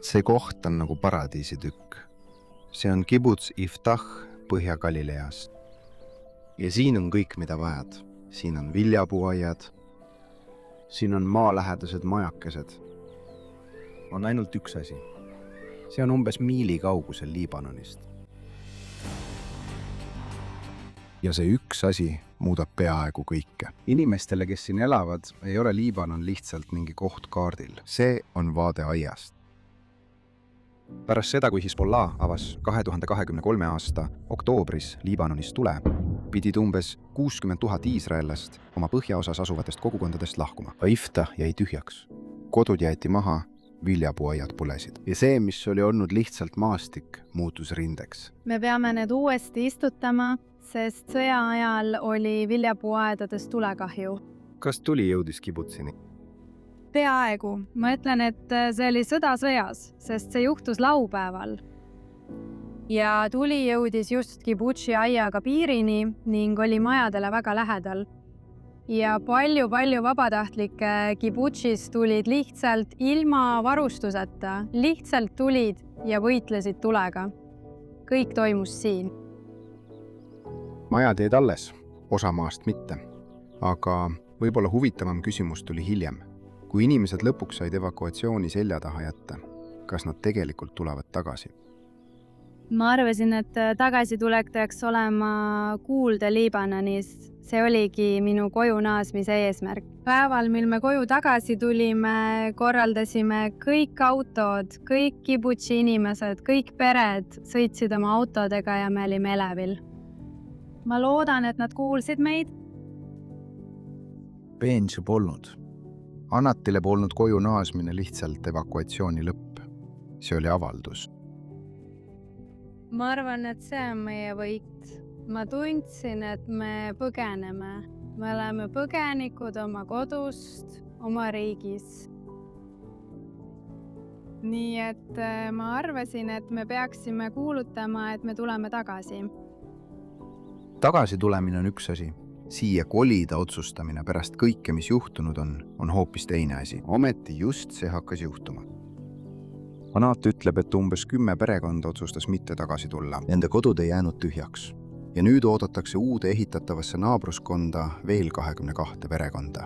See koht on nagu paradiisitükk. See on kibuts Iftah Põhja-Galileas. Ja siin on kõik, mida vajad. Siin on viljapuuaiad. Siin on maalähedased majakesed. On ainult üks asi. See on umbes miili kaugusel Liibanonist. Ja see üks asi muudab peaaegu kõike. Inimestele, kes siin elavad, ei ole Liibanon lihtsalt mingi koht kaardil. See on vaade aiast. Pärast seda, kui Hezbollah avas 2023. aasta oktoobris Liibanonis tule, pidid umbes 60 000 iisraellast oma põhjaosas asuvatest kogukondadest lahkuma. Iftah jäi tühjaks. Kodud jäeti maha, viljapuuaiad põlesid. Ja see, mis oli olnud lihtsalt maastik, muutus rindeks. Me peame need uuesti istutama, sest sõja ajal oli viljapuuaedades tulekahju. Kas tuli jõudis kibutsini? Peaaegu. Ma ütlen, et see oli sõda sõjas, sest see juhtus laupäeval. Ja tuli jõudis just kibutsi aiaga piirini ning oli majadele väga lähedal. Ja palju vabatahtlikke kibutsis tulid lihtsalt ilma varustuseta, lihtsalt tulid ja võitlesid tulega. Kõik toimus siin. Majad jäid alles, osa maast mitte. Aga võib-olla huvitavam küsimus tuli hiljem. Kui inimesed lõpuks said evakuatsiooni selja taha jätta, kas nad tegelikult tulevad tagasi? Ma arvasin, et tagasitulek peaks olema kuulda Liibanonis. See oligi minu koju naasmise eesmärk. Päeval, mil me koju tagasi tulime, korraldasime kõik autod, kõik kibutsi inimesed, kõik pered sõitsid oma autodega ja me olime elevil. Ma loodan, et nad kuulsid meid. Peensi polnud. Anatile polnud koju naasmine lihtsalt evakuatsiooni lõpp. See oli avaldus. Ma arvan, et see on meie võit. Ma tundsin, et me põgeneme. Me oleme põgenikud oma kodust, oma riigis. Nii et ma arvasin, et me peaksime kuulutama, et me tuleme tagasi. Tagasi tulemine on üks asi. Siia kolida otsustamine pärast kõike, mis juhtunud on hoopis teine asi. Ometi just see hakkas juhtuma. Anat ütleb, et umbes 10 perekonda otsustas mitte tagasi tulla. Nende kodud ei jäänud tühjaks. Ja nüüd oodatakse uude ehitatavasse naabruskonda veel 22 perekonda.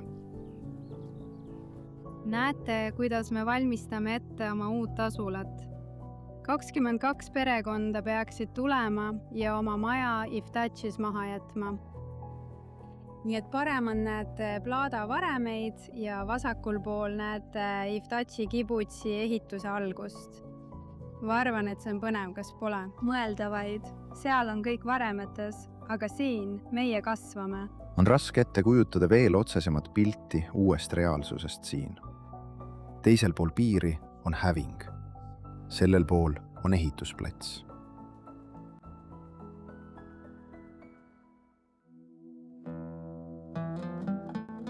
Näete, kuidas me valmistame ette oma uut asulat. 22 perekonda peaksid tulema ja oma maja Iftachis maha jätma. Nii et paremal näete Plada varemeid ja vasakul pool näete Iftachi kibutsi ehituse algust. Ma arvan, et see on põnev, kas pole? Mõeldavaid. Seal on kõik varemetes, aga siin meie kasvame. On raske ette kujutada veel otsesemat pilti uuest reaalsusest siin. Teisel pool piiri on häving. Sellel pool on ehitusplats.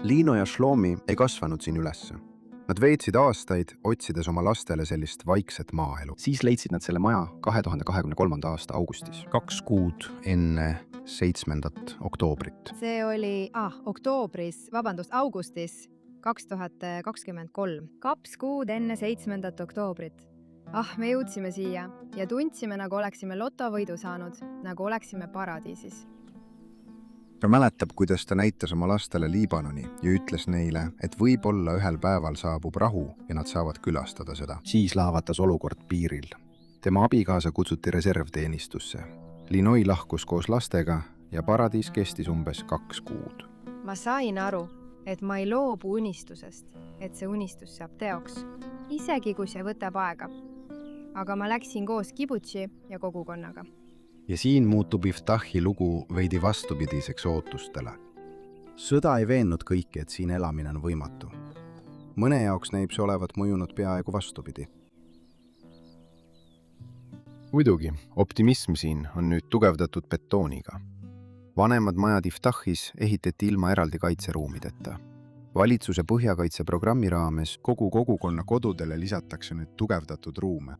Liino ja Shlomi ei kasvanud siin ülesse. Nad veetsid aastaid, otsides oma lastele sellist vaikset maaelu. Siis leidsid nad selle maja 2023. aasta augustis. 2 kuud enne 7. oktoobrit. See oli augustis 2023. 2 kuud enne 7. oktoobrit. Me jõudsime siia ja tundsime, nagu oleksime lotovõidu saanud, nagu oleksime paradiisis. Ta mäletab, kuidas ta näitas oma lastele Liibanoni ja ütles neile, et võib-olla ühel päeval saabub rahu ja nad saavad külastada seda. Siis lahvatas olukord piiril. Tema abikaasa kutsuti reservteenistusse. Linoi lahkus koos lastega ja paradiis kestis umbes 2 kuud. Ma sain aru, et ma ei loobu unistusest, et see unistus saab teoks, isegi kui see võtab aega. Aga ma läksin koos kibutsi ja kogukonnaga. Ja siin muutub Iftahi lugu veidi vastupidiseks ootustele. Sõda ei veennud kõiki, et siin elamine on võimatu. Mõne jaoks näib see olevat mõjunud peaaegu vastupidi. Muidugi, optimism siin on nüüd tugevdatud betooniga. Vanemad majad Iftahis ehitati ilma eraldi kaitseruumideta. Valitsuse põhjakaitseprogrammi raames kogu kogukonna kodudele lisatakse nüüd tugevdatud ruume.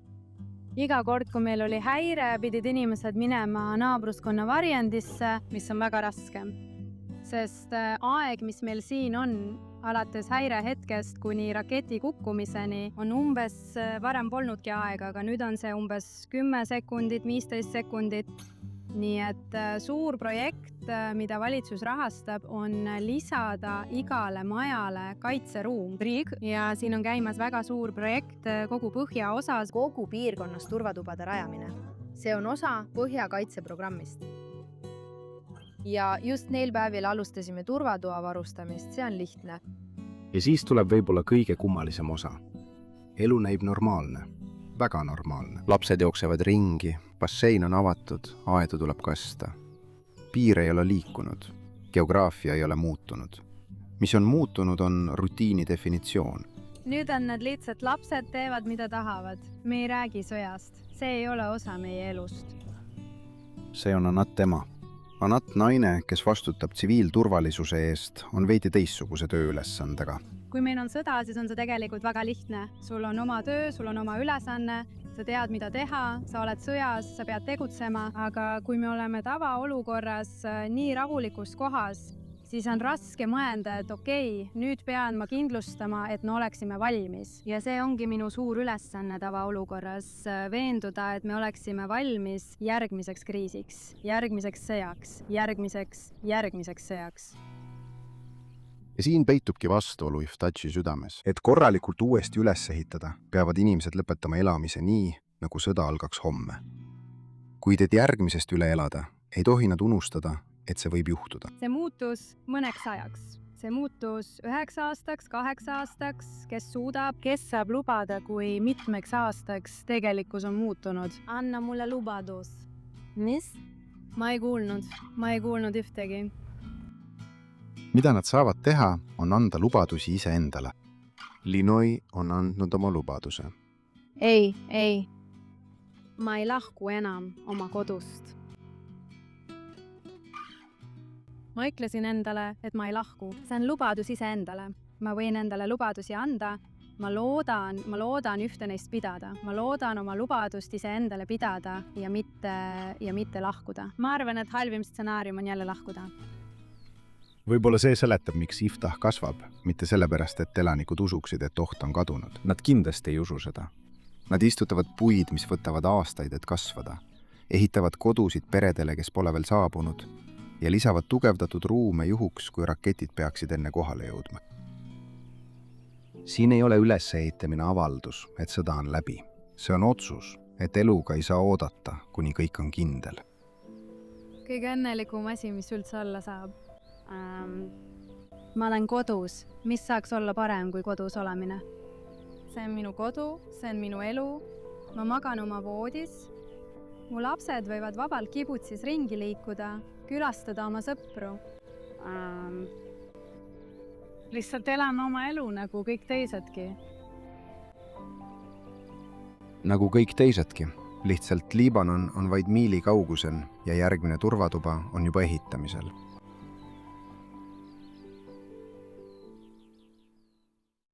Iga kord, kui meil oli häire, pidid inimesed minema naabruskonna varjendisse, mis on väga raske. sest aeg, mis meil siin on, alates häirehetkest kuni raketi kukkumiseni, on umbes, varem polnudki aega, aga nüüd on see umbes 10 sekundit, 15 sekundit. Nii et suur projekt, mida valitsus rahastab, on lisada igale majale kaitseruum ja siin on käimas väga suur projekt kogu põhjaosas. Kogu piirkonnas turvatubade rajamine. See on osa põhjakaitseprogrammist. Ja just neil päevil alustasime turvatoa varustamist, see on lihtne. Ja siis tuleb võib-olla kõige kummalisem osa. Elu näib normaalne. Väga normaalne. Lapsed jooksevad ringi, bassein on avatud, aedu tuleb kasta. Piir ei ole liikunud, geograafia ei ole muutunud. Mis on muutunud, on rutiini definitsioon. Nüüd on need lihtsalt lapsed teevad, mida tahavad. Me ei räägi sõjast. See ei ole osa meie elust. See on Anat ema. Anat naine, kes vastutab tsiviilturvalisuse eest, on veidi teistsuguse tööülesandega. Kui meil on sõda, siis on see tegelikult väga lihtne. Sul on oma töö, sul on oma ülesanne, sa tead, mida teha, sa oled sõjas, sa pead tegutsema, aga kui me oleme tavaolukorras nii rahulikus kohas, siis on raske mõelda, et okei, nüüd pean ma kindlustama, et me oleksime valmis. Ja see ongi minu suur ülesanne tavaolukorras, veenduda, et me oleksime valmis järgmiseks kriisiks, järgmiseks sõjaks, järgmiseks sõjaks. Ja siin peitubki vastuolu Iftachi südames. Et korralikult uuesti üles ehitada, peavad inimesed lõpetama elamise nii, nagu sõda algaks homme. Kui teed järgmisest üle elada, ei tohi nad unustada, et see võib juhtuda. See muutus mõneks ajaks. See muutus 9 aastaks, 8 aastaks, kes suudab, kes saab lubada, kui mitmeks aastaks tegelikkus on muutunud. Anna mulle lubadus. Mis? Ma ei kuulnud ühtegi. Mida nad saavad teha, on anda lubadusi iseendale. Linoi on andnud oma lubaduse. Ei. Ma ei lahku enam oma kodust. Ma ütlesin endale, et ma ei lahku. See on lubadus iseendale. Ma võin endale lubadusi anda. Ma loodan ühte neist pidada. Ma loodan oma lubadust iseendale pidada ja mitte lahkuda. Ma arvan, et halvim stsenaarium on jälle lahkuda. Võib-olla see seletab, miks Iftah kasvab, mitte sellepärast, et elanikud usuksid, et oht on kadunud. Nad kindlasti ei usu seda. Nad istutavad puid, mis võtavad aastaid, et kasvada, ehitavad kodusid peredele, kes pole veel saabunud, ja lisavad tugevdatud ruume juhuks, kui raketid peaksid enne kohale jõudma. Siin ei ole ülesehitamine avaldus, et sõda on läbi. See on otsus, et eluga ei saa oodata, kuni kõik on kindel. Kõige õnnelikum asi, mis üldse olla saab. Ma olen kodus. Mis saaks olla parem kui kodus olemine? See on minu kodu, see on minu elu. Ma magan oma voodis. Mu lapsed võivad vabalt kibutsis ringi liikuda, külastada oma sõpru. Lihtsalt elan oma elu nagu kõik teisedki. Nagu kõik teisedki. Lihtsalt Liibanon on vaid miili kaugusel ja järgmine turvatuba on juba ehitamisel.